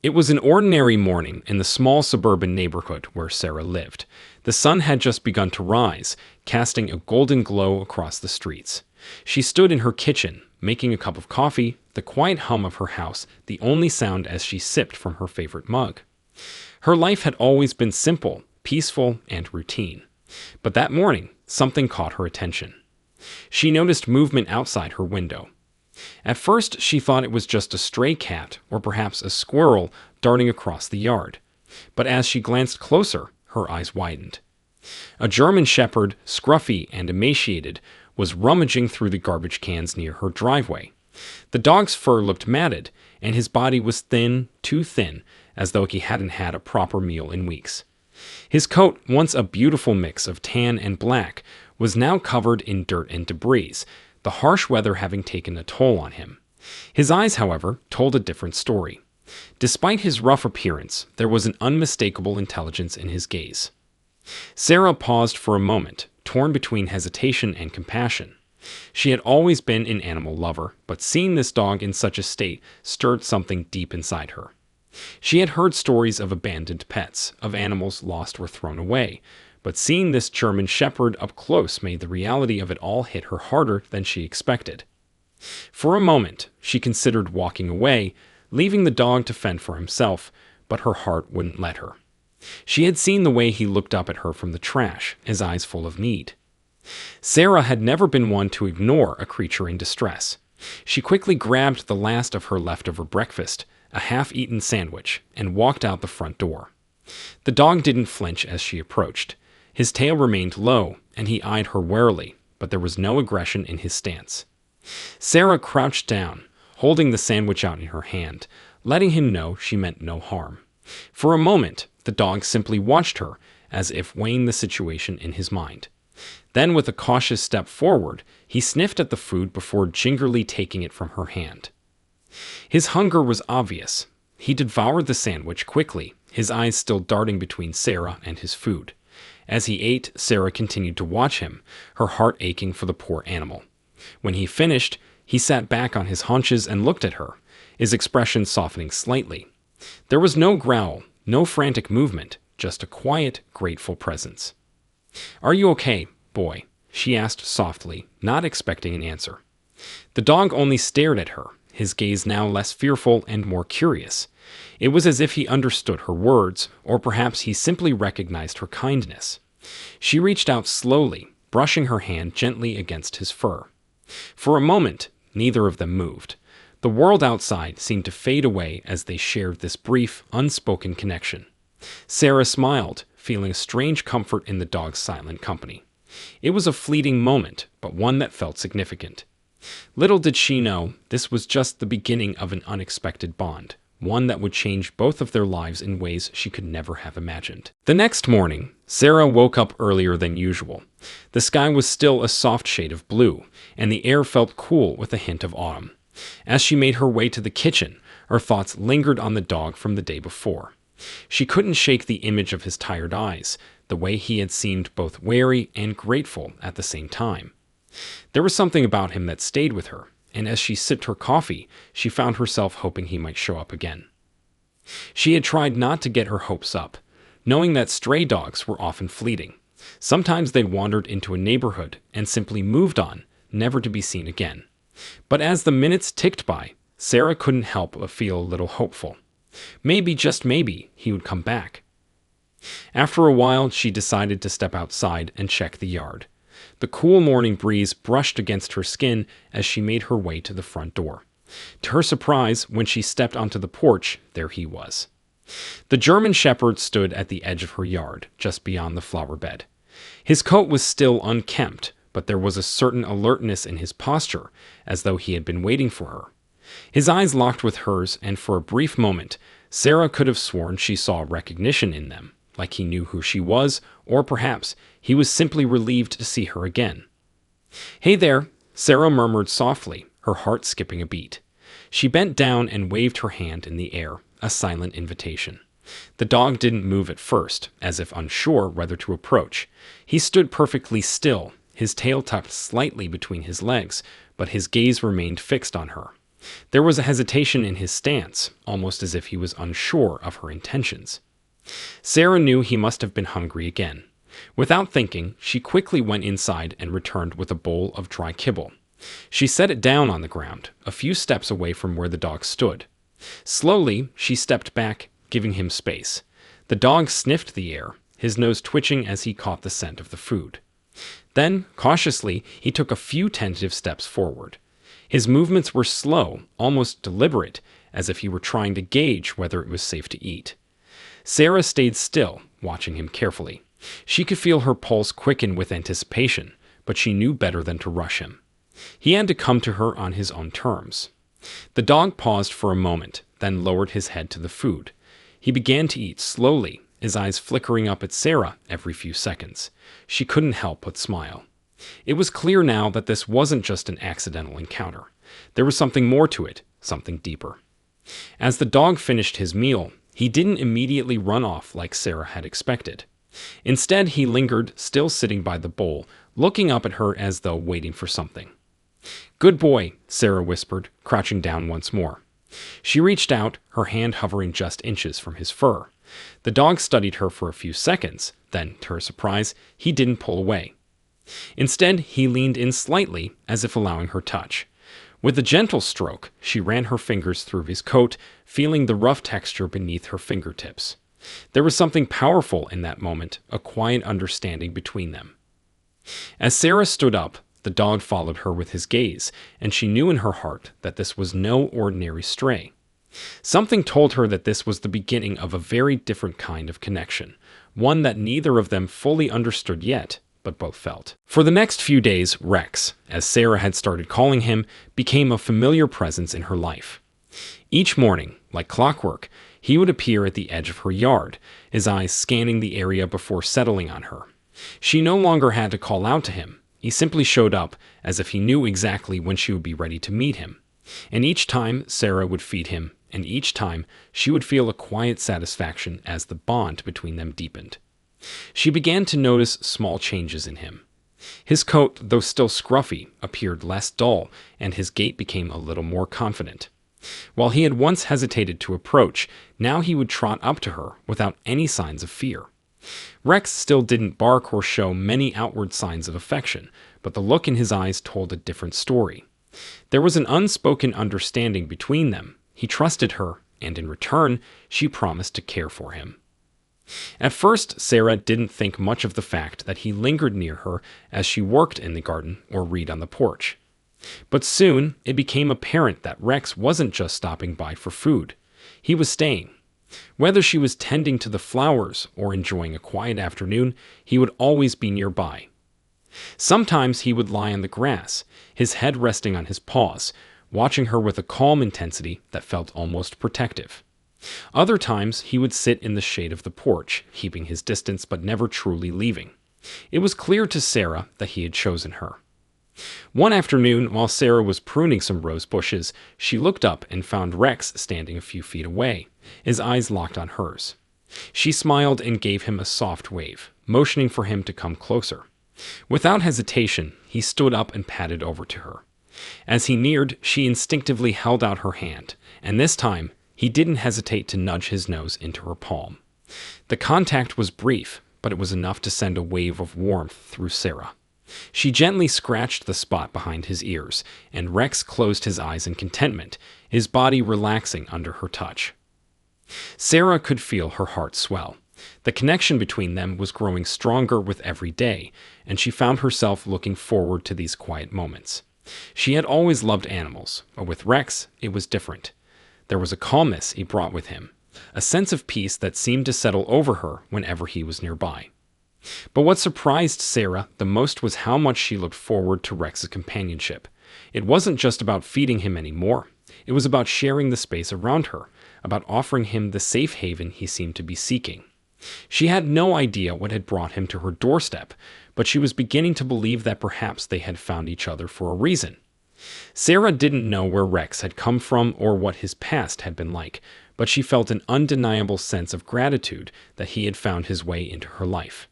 It was an ordinary morning in the small suburban neighborhood where Sarah lived. The sun had just begun to rise, casting a golden glow across the streets. She stood in her kitchen, making a cup of coffee, the quiet hum of her house the only sound as she sipped from her favorite mug. Her life had always been simple, peaceful, and routine. But that morning, something caught her attention. She noticed movement outside her window. At first, she thought it was just a stray cat or perhaps a squirrel darting across the yard. But as she glanced closer, her eyes widened. A German shepherd, scruffy and emaciated, was rummaging through the garbage cans near her driveway. The dog's fur looked matted, and his body was thin, too thin, as though he hadn't had a proper meal in weeks. His coat, once a beautiful mix of tan and black, was now covered in dirt and debris, the harsh weather having taken a toll on him. His eyes, however, told a different story. Despite his rough appearance, there was an unmistakable intelligence in his gaze. Sarah paused for a moment, torn between hesitation and compassion. She had always been an animal lover, but seeing this dog in such a state stirred something deep inside her. She had heard stories of abandoned pets, of animals lost or thrown away, but seeing this German shepherd up close made the reality of it all hit her harder than she expected. For a moment, she considered walking away, leaving the dog to fend for himself, but her heart wouldn't let her. She had seen the way he looked up at her from the trash, his eyes full of need. Sarah had never been one to ignore a creature in distress. She quickly grabbed the last of her leftover breakfast, a half-eaten sandwich, and walked out the front door. The dog didn't flinch as she approached. His tail remained low, and he eyed her warily, but there was no aggression in his stance. Sarah crouched down, holding the sandwich out in her hand, letting him know she meant no harm. For a moment, the dog simply watched her, as if weighing the situation in his mind. Then, with a cautious step forward, he sniffed at the food before gingerly taking it from her hand. His hunger was obvious. He devoured the sandwich quickly, his eyes still darting between Sarah and his food. As he ate, Sarah continued to watch him, her heart aching for the poor animal. When he finished, he sat back on his haunches and looked at her, his expression softening slightly. There was no growl, no frantic movement, just a quiet, grateful presence. "Are you okay, boy?" she asked softly, not expecting an answer. The dog only stared at her, his gaze now less fearful and more curious. It was as if he understood her words, or perhaps he simply recognized her kindness. She reached out slowly, brushing her hand gently against his fur. For a moment, neither of them moved. The world outside seemed to fade away as they shared this brief, unspoken connection. Sarah smiled, feeling a strange comfort in the dog's silent company. It was a fleeting moment, but one that felt significant. Little did she know, this was just the beginning of an unexpected bond, one that would change both of their lives in ways she could never have imagined. The next morning, Sarah woke up earlier than usual. The sky was still a soft shade of blue, and the air felt cool with a hint of autumn. As she made her way to the kitchen, her thoughts lingered on the dog from the day before. She couldn't shake the image of his tired eyes, the way he had seemed both wary and grateful at the same time. There was something about him that stayed with her, and as she sipped her coffee, she found herself hoping he might show up again. She had tried not to get her hopes up, knowing that stray dogs were often fleeting. Sometimes they wandered into a neighborhood and simply moved on, never to be seen again. But as the minutes ticked by, Sarah couldn't help but feel a little hopeful. Maybe, just maybe, he would come back. After a while, she decided to step outside and check the yard. The cool morning breeze brushed against her skin as she made her way to the front door. To her surprise, when she stepped onto the porch, there he was. The German shepherd stood at the edge of her yard, just beyond the flower bed. His coat was still unkempt, but there was a certain alertness in his posture, as though he had been waiting for her. His eyes locked with hers, and for a brief moment, Sarah could have sworn she saw recognition in them, like he knew who she was, or perhaps he was simply relieved to see her again. "Hey there," Sarah murmured softly, her heart skipping a beat. She bent down and waved her hand in the air, a silent invitation. The dog didn't move at first, as if unsure whether to approach. He stood perfectly still, his tail tucked slightly between his legs, but his gaze remained fixed on her. There was a hesitation in his stance, almost as if he was unsure of her intentions. Sarah knew he must have been hungry again. Without thinking, she quickly went inside and returned with a bowl of dry kibble. She set it down on the ground, a few steps away from where the dog stood. Slowly, she stepped back, giving him space. The dog sniffed the air, his nose twitching as he caught the scent of the food. Then, cautiously, he took a few tentative steps forward. His movements were slow, almost deliberate, as if he were trying to gauge whether it was safe to eat. Sarah stayed still, watching him carefully. She could feel her pulse quicken with anticipation, but she knew better than to rush him. He had to come to her on his own terms. The dog paused for a moment, then lowered his head to the food. He began to eat slowly, his eyes flickering up at Sarah every few seconds. She couldn't help but smile. It was clear now that this wasn't just an accidental encounter. There was something more to it, something deeper. As the dog finished his meal, he didn't immediately run off like Sarah had expected. Instead, he lingered, still sitting by the bowl, looking up at her as though waiting for something. "Good boy," Sarah whispered, crouching down once more. She reached out, her hand hovering just inches from his fur. The dog studied her for a few seconds, then, to her surprise, he didn't pull away. Instead, he leaned in slightly, as if allowing her touch. With a gentle stroke, she ran her fingers through his coat, feeling the rough texture beneath her fingertips. There was something powerful in that moment, a quiet understanding between them. As Sarah stood up, the dog followed her with his gaze, and she knew in her heart that this was no ordinary stray. Something told her that this was the beginning of a very different kind of connection, one that neither of them fully understood yet, but both felt. For the next few days, Rex, as Sarah had started calling him, became a familiar presence in her life. Each morning, like clockwork, he would appear at the edge of her yard, his eyes scanning the area before settling on her. She no longer had to call out to him. He simply showed up, as if he knew exactly when she would be ready to meet him. And each time, Sarah would feed him, and each time, she would feel a quiet satisfaction as the bond between them deepened. She began to notice small changes in him. His coat, though still scruffy, appeared less dull, and his gait became a little more confident. While he had once hesitated to approach, now he would trot up to her without any signs of fear. Rex still didn't bark or show many outward signs of affection, but the look in his eyes told a different story. There was an unspoken understanding between them. He trusted her, and in return, she promised to care for him. At first, Sarah didn't think much of the fact that he lingered near her as she worked in the garden or read on the porch. But soon, it became apparent that Rex wasn't just stopping by for food. He was staying. Whether she was tending to the flowers or enjoying a quiet afternoon, he would always be nearby. Sometimes he would lie on the grass, his head resting on his paws, watching her with a calm intensity that felt almost protective. Other times, he would sit in the shade of the porch, keeping his distance but never truly leaving. It was clear to Sarah that he had chosen her. One afternoon, while Sarah was pruning some rose bushes, she looked up and found Rex standing a few feet away, his eyes locked on hers. She smiled and gave him a soft wave, motioning for him to come closer. Without hesitation, he stood up and padded over to her. As he neared, she instinctively held out her hand, and this time, he didn't hesitate to nudge his nose into her palm. The contact was brief, but it was enough to send a wave of warmth through Sarah. She gently scratched the spot behind his ears, and Rex closed his eyes in contentment, his body relaxing under her touch. Sarah could feel her heart swell. The connection between them was growing stronger with every day, and she found herself looking forward to these quiet moments. She had always loved animals, but with Rex, it was different. There was a calmness he brought with him, a sense of peace that seemed to settle over her whenever he was nearby. But what surprised Sarah the most was how much she looked forward to Rex's companionship. It wasn't just about feeding him anymore. It was about sharing the space around her, about offering him the safe haven he seemed to be seeking. She had no idea what had brought him to her doorstep, but she was beginning to believe that perhaps they had found each other for a reason. Sarah didn't know where Rex had come from or what his past had been like, but she felt an undeniable sense of gratitude that he had found his way into her life.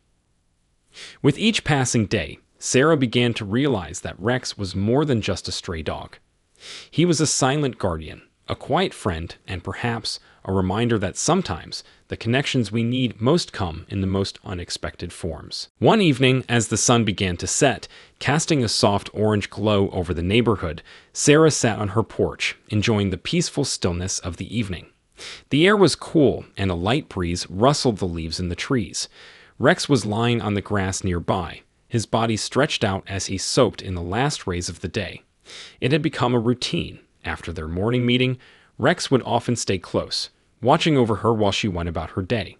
With each passing day, Sarah began to realize that Rex was more than just a stray dog. He was a silent guardian, a quiet friend, and perhaps a reminder that sometimes the connections we need most come in the most unexpected forms. One evening, as the sun began to set, casting a soft orange glow over the neighborhood, Sarah sat on her porch, enjoying the peaceful stillness of the evening. The air was cool, and a light breeze rustled the leaves in the trees. Rex was lying on the grass nearby, his body stretched out as he soaked in the last rays of the day. It had become a routine. After their morning meeting, Rex would often stay close, watching over her while she went about her day.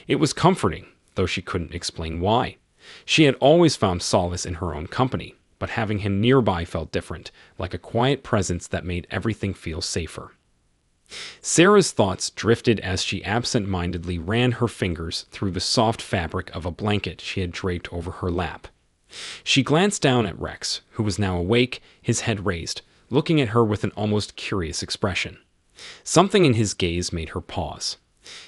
It was comforting, though she couldn't explain why. She had always found solace in her own company, but having him nearby felt different, like a quiet presence that made everything feel safer. Sarah's thoughts drifted as she absent-mindedly ran her fingers through the soft fabric of a blanket she had draped over her lap. She glanced down at Rex, who was now awake, his head raised, looking at her with an almost curious expression. Something in his gaze made her pause.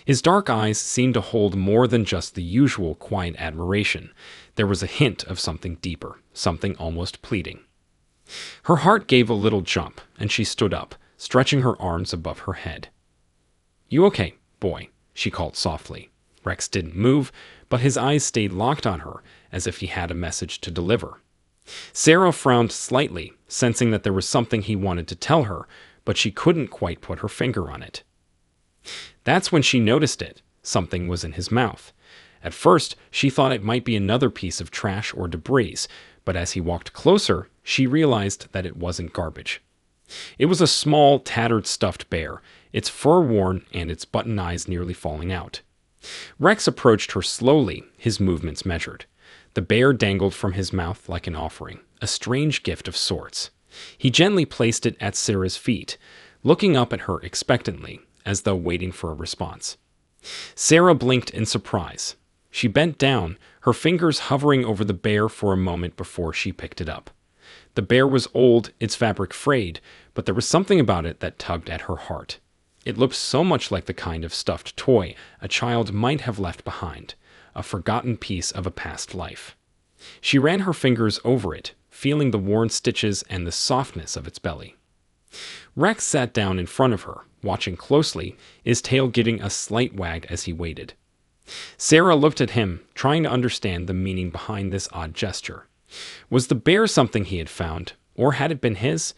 His dark eyes seemed to hold more than just the usual quiet admiration. There was a hint of something deeper, something almost pleading. Her heart gave a little jump, and she stood up, stretching her arms above her head. "You okay, boy?" she called softly. Rex didn't move, but his eyes stayed locked on her, as if he had a message to deliver. Sarah frowned slightly, sensing that there was something he wanted to tell her, but she couldn't quite put her finger on it. That's when she noticed it. Something was in his mouth. At first, she thought it might be another piece of trash or debris, but as he walked closer, she realized that it wasn't garbage. It was a small, tattered stuffed bear, its fur worn and its button eyes nearly falling out. Rex approached her slowly, his movements measured. The bear dangled from his mouth like an offering, a strange gift of sorts. He gently placed it at Sarah's feet, looking up at her expectantly, as though waiting for a response. Sarah blinked in surprise. She bent down, her fingers hovering over the bear for a moment before she picked it up. The bear was old, its fabric frayed, but there was something about it that tugged at her heart. It looked so much like the kind of stuffed toy a child might have left behind, a forgotten piece of a past life. She ran her fingers over it, feeling the worn stitches and the softness of its belly. Rex sat down in front of her, watching closely, his tail giving a slight wag as he waited. Sarah looked at him, trying to understand the meaning behind this odd gesture. Was the bear something he had found, or had it been his?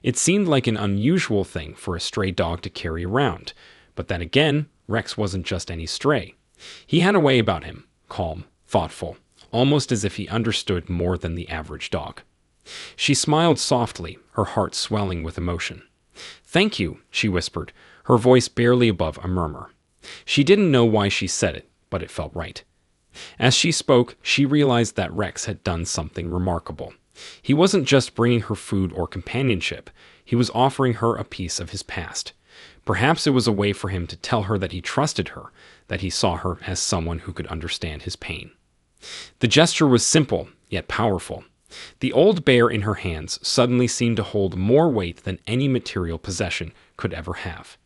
It seemed like an unusual thing for a stray dog to carry around, but then again, Rex wasn't just any stray. He had a way about him, calm, thoughtful, almost as if he understood more than the average dog. She smiled softly, her heart swelling with emotion. "Thank you," she whispered, her voice barely above a murmur. She didn't know why she said it, but it felt right. As she spoke, she realized that Rex had done something remarkable. He wasn't just bringing her food or companionship, he was offering her a piece of his past. Perhaps it was a way for him to tell her that he trusted her, that he saw her as someone who could understand his pain. The gesture was simple, yet powerful. The old bear in her hands suddenly seemed to hold more weight than any material possession could ever have.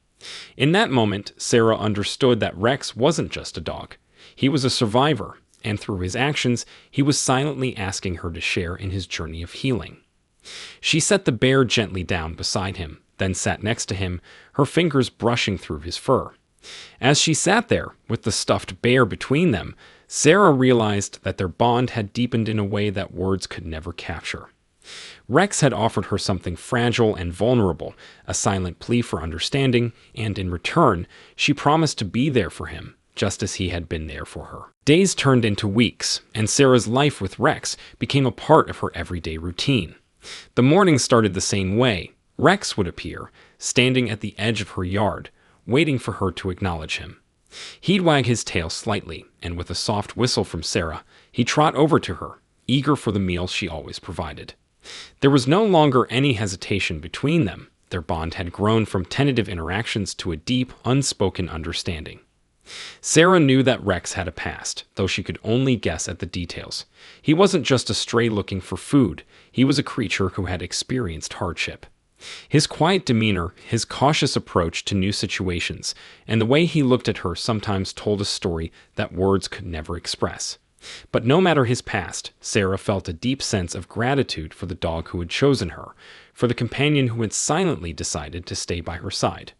In that moment, Sarah understood that Rex wasn't just a dog. He was a survivor, and through his actions, he was silently asking her to share in his journey of healing. She set the bear gently down beside him, then sat next to him, her fingers brushing through his fur. As she sat there, with the stuffed bear between them, Sarah realized that their bond had deepened in a way that words could never capture. Rex had offered her something fragile and vulnerable, a silent plea for understanding, and in return, she promised to be there for him, just as he had been there for her. Days turned into weeks, and Sarah's life with Rex became a part of her everyday routine. The mornings started the same way. Rex would appear, standing at the edge of her yard, waiting for her to acknowledge him. He'd wag his tail slightly, and with a soft whistle from Sarah, he'd trot over to her, eager for the meal she always provided. There was no longer any hesitation between them. Their bond had grown from tentative interactions to a deep, unspoken understanding. Sarah knew that Rex had a past, though she could only guess at the details. He wasn't just a stray looking for food. He was a creature who had experienced hardship. His quiet demeanor, his cautious approach to new situations, and the way he looked at her sometimes told a story that words could never express. But no matter his past, Sarah felt a deep sense of gratitude for the dog who had chosen her, for the companion who had silently decided to stay by her side.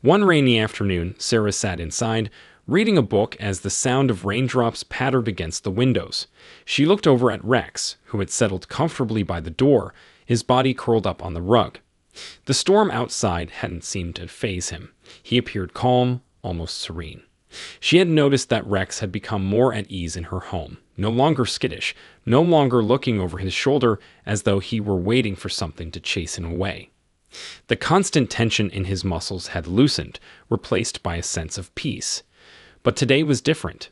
One rainy afternoon, Sarah sat inside, reading a book as the sound of raindrops pattered against the windows. She looked over at Rex, who had settled comfortably by the door, his body curled up on the rug. The storm outside hadn't seemed to faze him. He appeared calm, almost serene. She had noticed that Rex had become more at ease in her home, no longer skittish, no longer looking over his shoulder as though he were waiting for something to chase him away. The constant tension in his muscles had loosened, replaced by a sense of peace. But today was different.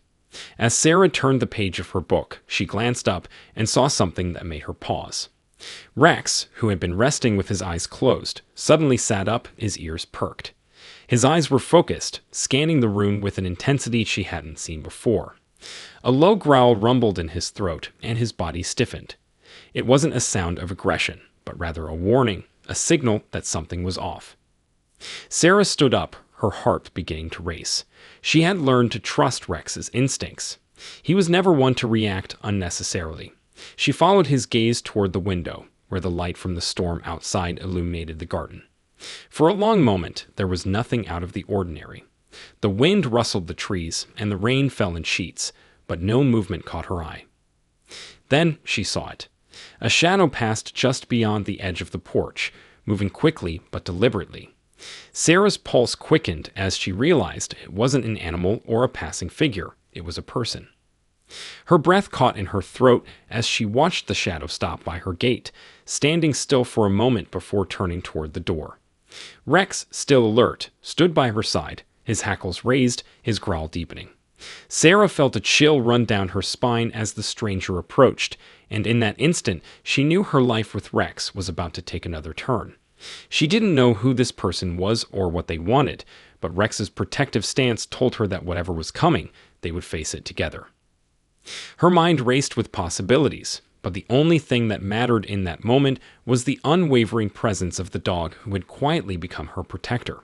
As Sarah turned the page of her book, she glanced up and saw something that made her pause. Rex, who had been resting with his eyes closed, suddenly sat up, his ears perked. His eyes were focused, scanning the room with an intensity she hadn't seen before. A low growl rumbled in his throat, and his body stiffened. It wasn't a sound of aggression, but rather a warning, a signal that something was off. Sarah stood up, her heart beginning to race. She had learned to trust Rex's instincts. He was never one to react unnecessarily. She followed his gaze toward the window, where the light from the storm outside illuminated the garden. For a long moment, there was nothing out of the ordinary. The wind rustled the trees, and the rain fell in sheets, but no movement caught her eye. Then she saw it. A shadow passed just beyond the edge of the porch, moving quickly but deliberately. Sarah's pulse quickened as she realized it wasn't an animal or a passing figure, it was a person. Her breath caught in her throat as she watched the shadow stop by her gate, standing still for a moment before turning toward the door. Rex, still alert, stood by her side, his hackles raised, his growl deepening. Sarah felt a chill run down her spine as the stranger approached, and in that instant she knew her life with Rex was about to take another turn. She didn't know who this person was or what they wanted, but Rex's protective stance told her that whatever was coming, they would face it together. Her mind raced with possibilities, but the only thing that mattered in that moment was the unwavering presence of the dog who had quietly become her protector.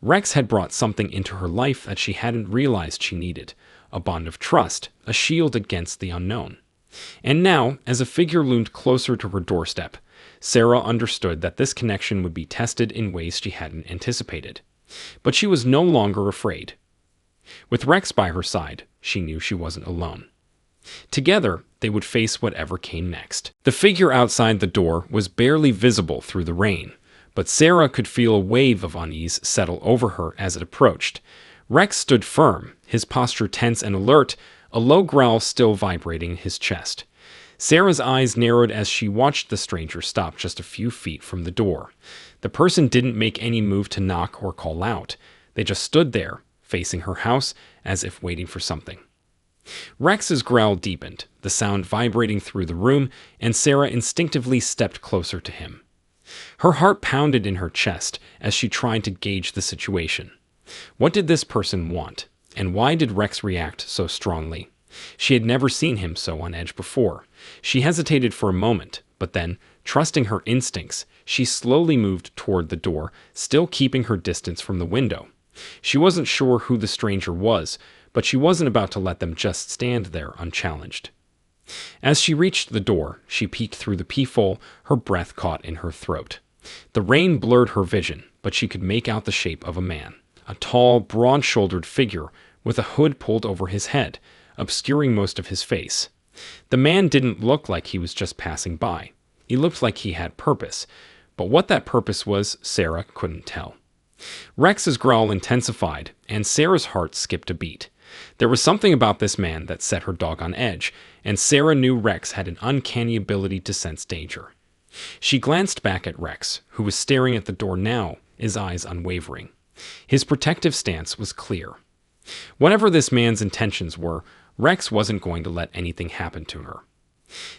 Rex had brought something into her life that she hadn't realized she needed, a bond of trust, a shield against the unknown. And now, as a figure loomed closer to her doorstep, Sarah understood that this connection would be tested in ways she hadn't anticipated. But she was no longer afraid. With Rex by her side, she knew she wasn't alone. Together, they would face whatever came next. The figure outside the door was barely visible through the rain, but Sarah could feel a wave of unease settle over her as it approached. Rex stood firm, his posture tense and alert, a low growl still vibrating in his chest. Sarah's eyes narrowed as she watched the stranger stop just a few feet from the door. The person didn't make any move to knock or call out. They just stood there, facing her house, as if waiting for something. Rex's growl deepened, the sound vibrating through the room, and Sarah instinctively stepped closer to him. Her heart pounded in her chest as she tried to gauge the situation. What did this person want, and why did Rex react so strongly? She had never seen him so on edge before. She hesitated for a moment, but then, trusting her instincts, she slowly moved toward the door, still keeping her distance from the window. She wasn't sure who the stranger was, but she wasn't about to let them just stand there unchallenged. As she reached the door, she peeked through the peephole, her breath caught in her throat. The rain blurred her vision, but she could make out the shape of a man, a tall, broad-shouldered figure with a hood pulled over his head, obscuring most of his face. The man didn't look like he was just passing by. He looked like he had purpose, but what that purpose was, Sarah couldn't tell. Rex's growl intensified, and Sarah's heart skipped a beat. There was something about this man that set her dog on edge, and Sarah knew Rex had an uncanny ability to sense danger. She glanced back at Rex, who was staring at the door now, his eyes unwavering. His protective stance was clear. Whatever this man's intentions were, Rex wasn't going to let anything happen to her.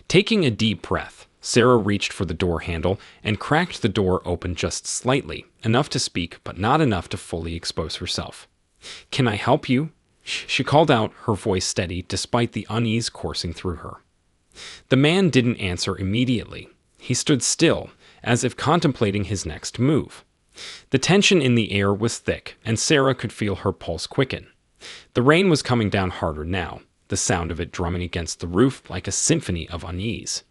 Taking a deep breath, Sarah reached for the door handle and cracked the door open just slightly, enough to speak but not enough to fully expose herself. "Can I help you?" She called out, her voice steady despite the unease coursing through her. The man didn't answer immediately. He stood still, as if contemplating his next move. The tension in the air was thick, and Sarah could feel her pulse quicken. The rain was coming down harder now, the sound of it drumming against the roof like a symphony of unease.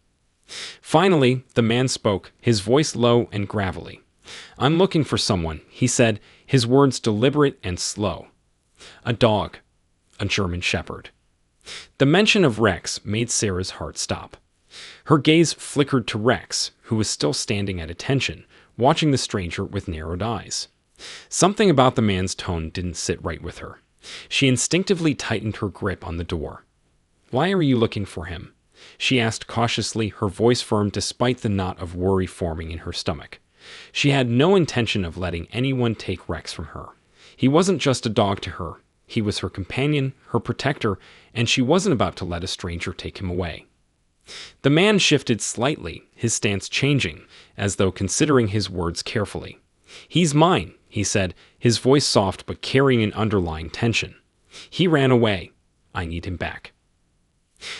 Finally, the man spoke, his voice low and gravelly. "I'm looking for someone," he said, his words deliberate and slow. "A dog. A German Shepherd." The mention of Rex made Sarah's heart stop. Her gaze flickered to Rex, who was still standing at attention, watching the stranger with narrowed eyes. Something about the man's tone didn't sit right with her. She instinctively tightened her grip on the door. "Why are you looking for him?" she asked cautiously, her voice firm despite the knot of worry forming in her stomach. She had no intention of letting anyone take Rex from her. He wasn't just a dog to her. He was her companion, her protector, and she wasn't about to let a stranger take him away. The man shifted slightly, his stance changing, as though considering his words carefully. "He's mine," he said, his voice soft but carrying an underlying tension. "He ran away. I need him back."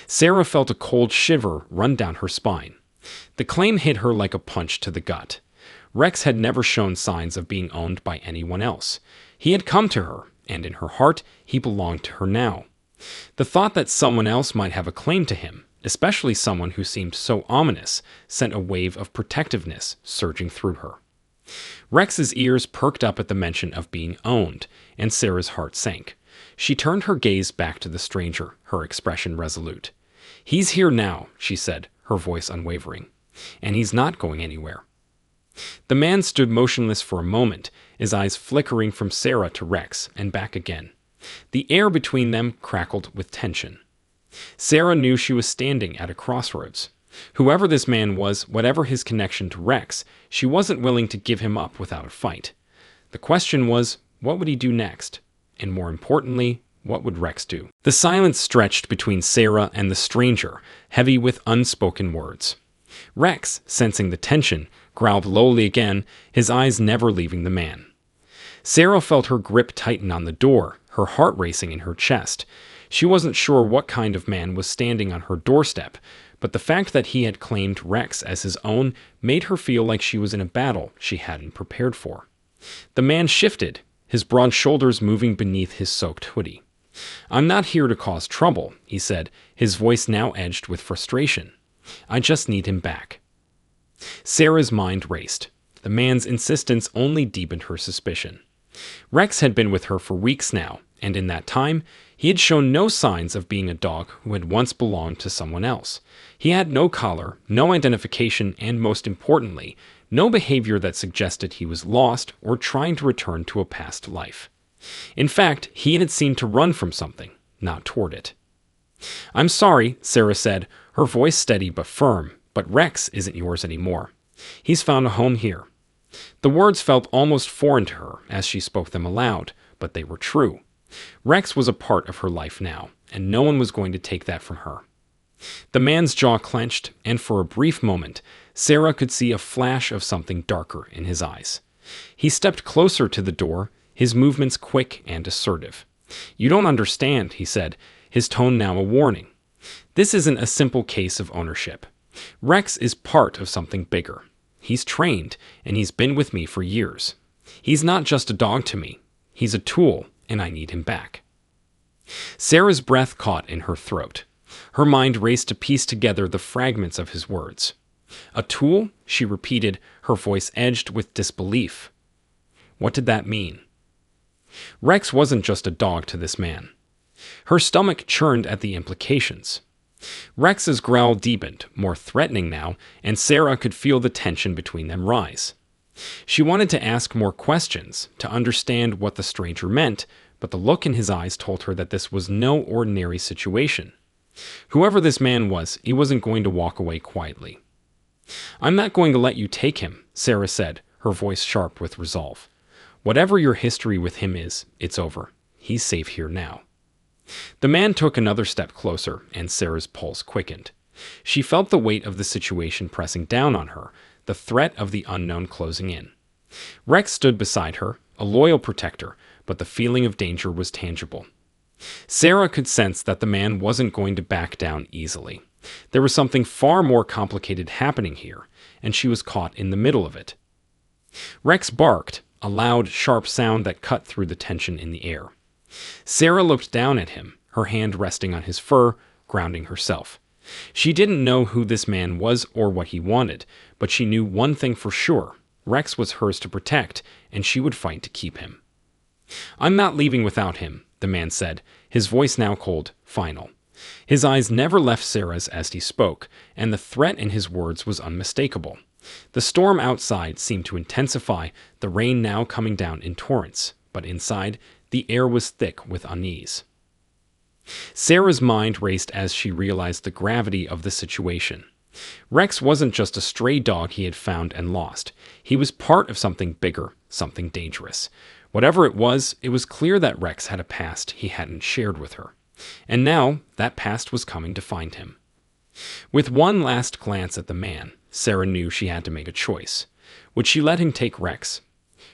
Sarah felt a cold shiver run down her spine. The claim hit her like a punch to the gut. Rex had never shown signs of being owned by anyone else. He had come to her, and in her heart, he belonged to her now. The thought that someone else might have a claim to him, especially someone who seemed so ominous, sent a wave of protectiveness surging through her. Rex's ears perked up at the mention of being owned, and Sarah's heart sank. She turned her gaze back to the stranger, her expression resolute. "He's here now," she said, her voice unwavering. "And he's not going anywhere." The man stood motionless for a moment, his eyes flickering from Sarah to Rex and back again. The air between them crackled with tension. Sarah knew she was standing at a crossroads. Whoever this man was, whatever his connection to Rex, she wasn't willing to give him up without a fight. The question was, what would he do next? And more importantly, what would Rex do? The silence stretched between Sarah and the stranger, heavy with unspoken words. Rex, sensing the tension, growled lowly again, his eyes never leaving the man. Sarah felt her grip tighten on the door, her heart racing in her chest. She wasn't sure what kind of man was standing on her doorstep, but the fact that he had claimed Rex as his own made her feel like she was in a battle she hadn't prepared for. The man shifted, his broad shoulders moving beneath his soaked hoodie. "I'm not here to cause trouble," he said, his voice now edged with frustration. "I just need him back." Sarah's mind raced. The man's insistence only deepened her suspicion. Rex had been with her for weeks now, and in that time, he had shown no signs of being a dog who had once belonged to someone else. He had no collar, no identification, and most importantly, no behavior that suggested he was lost or trying to return to a past life. In fact, he had seemed to run from something, not toward it. "I'm sorry," Sarah said, her voice steady but firm, "but Rex isn't yours anymore. He's found a home here." The words felt almost foreign to her as she spoke them aloud, but they were true. Rex was a part of her life now, and no one was going to take that from her. The man's jaw clenched, and for a brief moment, Sarah could see a flash of something darker in his eyes. He stepped closer to the door, his movements quick and assertive. "You don't understand," he said, his tone now a warning. "This isn't a simple case of ownership. Rex is part of something bigger. He's trained, and he's been with me for years. He's not just a dog to me. He's a tool, and I need him back." Sarah's breath caught in her throat. Her mind raced to piece together the fragments of his words. "A tool?" she repeated, her voice edged with disbelief. What did that mean? Rex wasn't just a dog to this man. Her stomach churned at the implications. Rex's growl deepened, more threatening now, and Sarah could feel the tension between them rise. She wanted to ask more questions, to understand what the stranger meant, but the look in his eyes told her that this was no ordinary situation. Whoever this man was, he wasn't going to walk away quietly. "I'm not going to let you take him," Sarah said, her voice sharp with resolve. "Whatever your history with him is, it's over. He's safe here now." The man took another step closer, and Sarah's pulse quickened. She felt the weight of the situation pressing down on her, the threat of the unknown closing in. Rex stood beside her, a loyal protector, but the feeling of danger was tangible. Sarah could sense that the man wasn't going to back down easily. There was something far more complicated happening here, and she was caught in the middle of it. Rex barked, a loud, sharp sound that cut through the tension in the air. Sarah looked down at him, her hand resting on his fur, grounding herself. She didn't know who this man was or what he wanted, but she knew one thing for sure. Rex was hers to protect, and she would fight to keep him. "I'm not leaving without him," the man said, his voice now cold, final. His eyes never left Sarah's as he spoke, and the threat in his words was unmistakable. The storm outside seemed to intensify, the rain now coming down in torrents, but inside, the air was thick with unease. Sarah's mind raced as she realized the gravity of the situation. Rex wasn't just a stray dog he had found and lost. He was part of something bigger, something dangerous. Whatever it was clear that Rex had a past he hadn't shared with her. And now, that past was coming to find him. With one last glance at the man, Sarah knew she had to make a choice. Would she let him take Rex?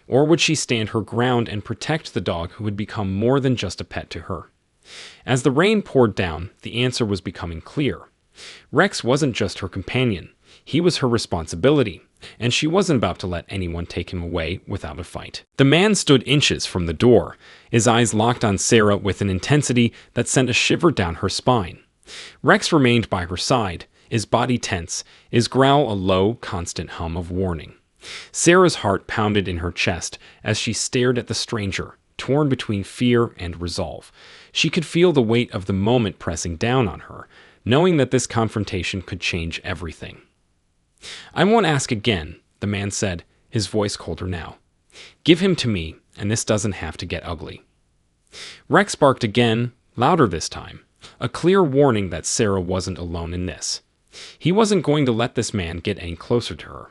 Or would she stand her ground and protect the dog who had become more than just a pet to her? As the rain poured down, the answer was becoming clear. Rex wasn't just her companion. He was her responsibility, and she wasn't about to let anyone take him away without a fight. The man stood inches from the door, his eyes locked on Sarah with an intensity that sent a shiver down her spine. Rex remained by her side, his body tense, his growl a low, constant hum of warning. Sarah's heart pounded in her chest as she stared at the stranger, torn between fear and resolve. She could feel the weight of the moment pressing down on her, knowing that this confrontation could change everything. "I won't ask again," the man said, his voice colder now. "Give him to me, and this doesn't have to get ugly." Rex barked again, louder this time, a clear warning that Sarah wasn't alone in this. He wasn't going to let this man get any closer to her.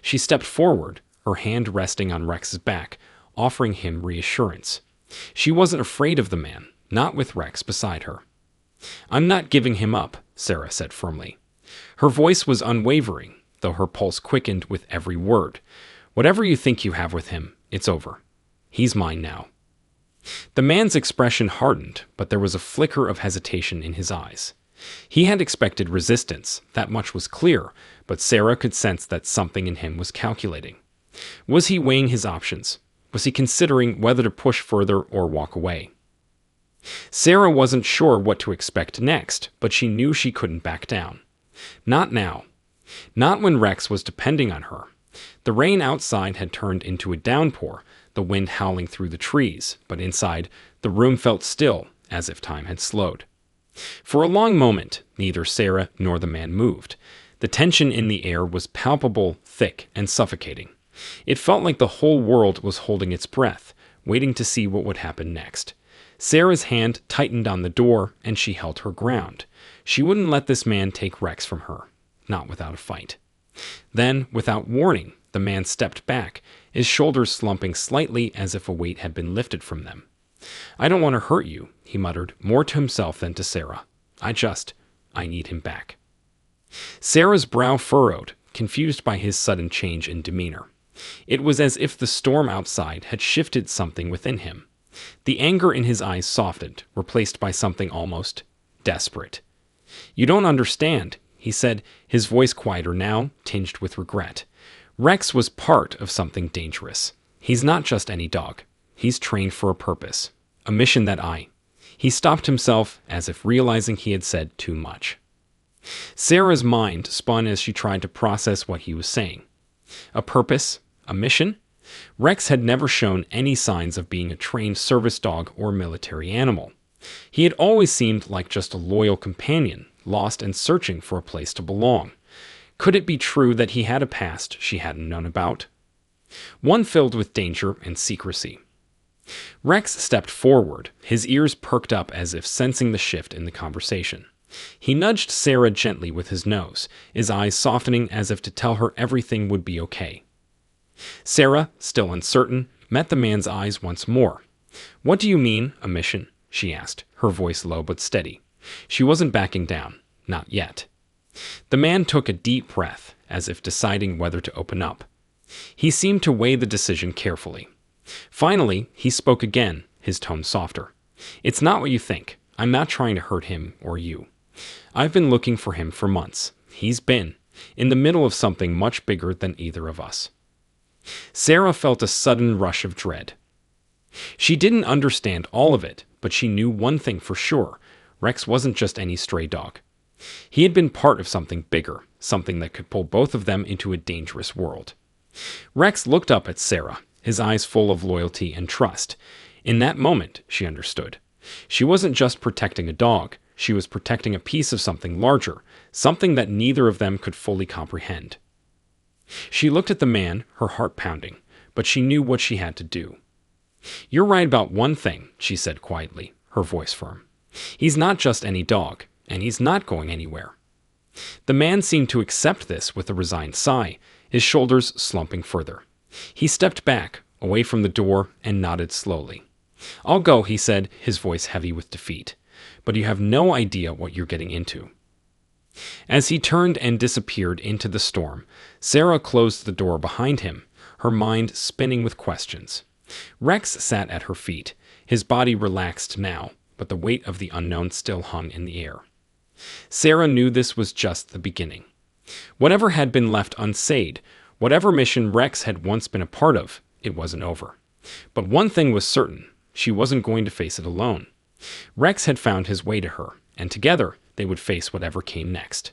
She stepped forward, her hand resting on Rex's back, offering him reassurance. She wasn't afraid of the man, not with Rex beside her. "I'm not giving him up," Sarah said firmly. Her voice was unwavering, though her pulse quickened with every word. "Whatever you think you have with him, it's over. He's mine now." The man's expression hardened, but there was a flicker of hesitation in his eyes. He had expected resistance, that much was clear, but Sarah could sense that something in him was calculating. Was he weighing his options? Was he considering whether to push further or walk away? Sarah wasn't sure what to expect next, but she knew she couldn't back down. Not now. Not when Rex was depending on her. The rain outside had turned into a downpour, the wind howling through the trees, but inside, the room felt still, as if time had slowed. For a long moment, neither Sarah nor the man moved. The tension in the air was palpable, thick, and suffocating. It felt like the whole world was holding its breath, waiting to see what would happen next. Sarah's hand tightened on the door, and she held her ground. She wouldn't let this man take Rex from her, not without a fight. Then, without warning, the man stepped back, his shoulders slumping slightly as if a weight had been lifted from them. "I don't want to hurt you," he muttered, more to himself than to Sarah. I need him back." Sarah's brow furrowed, confused by his sudden change in demeanor. It was as if the storm outside had shifted something within him. The anger in his eyes softened, replaced by something almost desperate. "You don't understand," he said, his voice quieter now, tinged with regret. "Rex was part of something dangerous. He's not just any dog. He's trained for a purpose, a mission that He stopped himself, as if realizing he had said too much. Sarah's mind spun as she tried to process what he was saying. A purpose? A mission? Rex had never shown any signs of being a trained service dog or military animal. He had always seemed like just a loyal companion, lost and searching for a place to belong. Could it be true that he had a past she hadn't known about? One filled with danger and secrecy. Rex stepped forward, his ears perked up as if sensing the shift in the conversation. He nudged Sarah gently with his nose, his eyes softening as if to tell her everything would be okay. Sarah, still uncertain, met the man's eyes once more. "What do you mean, a mission?" she asked, her voice low but steady. She wasn't backing down. Not yet. The man took a deep breath, as if deciding whether to open up. He seemed to weigh the decision carefully. Finally, he spoke again, his tone softer. "It's not what you think. I'm not trying to hurt him or you. I've been looking for him for months. He's been in the middle of something much bigger than either of us." Sarah felt a sudden rush of dread. She didn't understand all of it, but she knew one thing for sure. Rex wasn't just any stray dog. He had been part of something bigger, something that could pull both of them into a dangerous world. Rex looked up at Sarah, his eyes full of loyalty and trust. In that moment, she understood. She wasn't just protecting a dog, she was protecting a piece of something larger, something that neither of them could fully comprehend. She looked at the man, her heart pounding, but she knew what she had to do. "You're right about one thing," she said quietly, her voice firm. "He's not just any dog, and he's not going anywhere." The man seemed to accept this with a resigned sigh, his shoulders slumping further. He stepped back, away from the door, and nodded slowly. "I'll go," he said, his voice heavy with defeat. "But you have no idea what you're getting into." As he turned and disappeared into the storm, Sarah closed the door behind him, her mind spinning with questions. Rex sat at her feet, his body relaxed now, but the weight of the unknown still hung in the air. Sarah knew this was just the beginning. Whatever had been left unsaid, whatever mission Rex had once been a part of, it wasn't over. But one thing was certain, she wasn't going to face it alone. Rex had found his way to her, and together they would face whatever came next.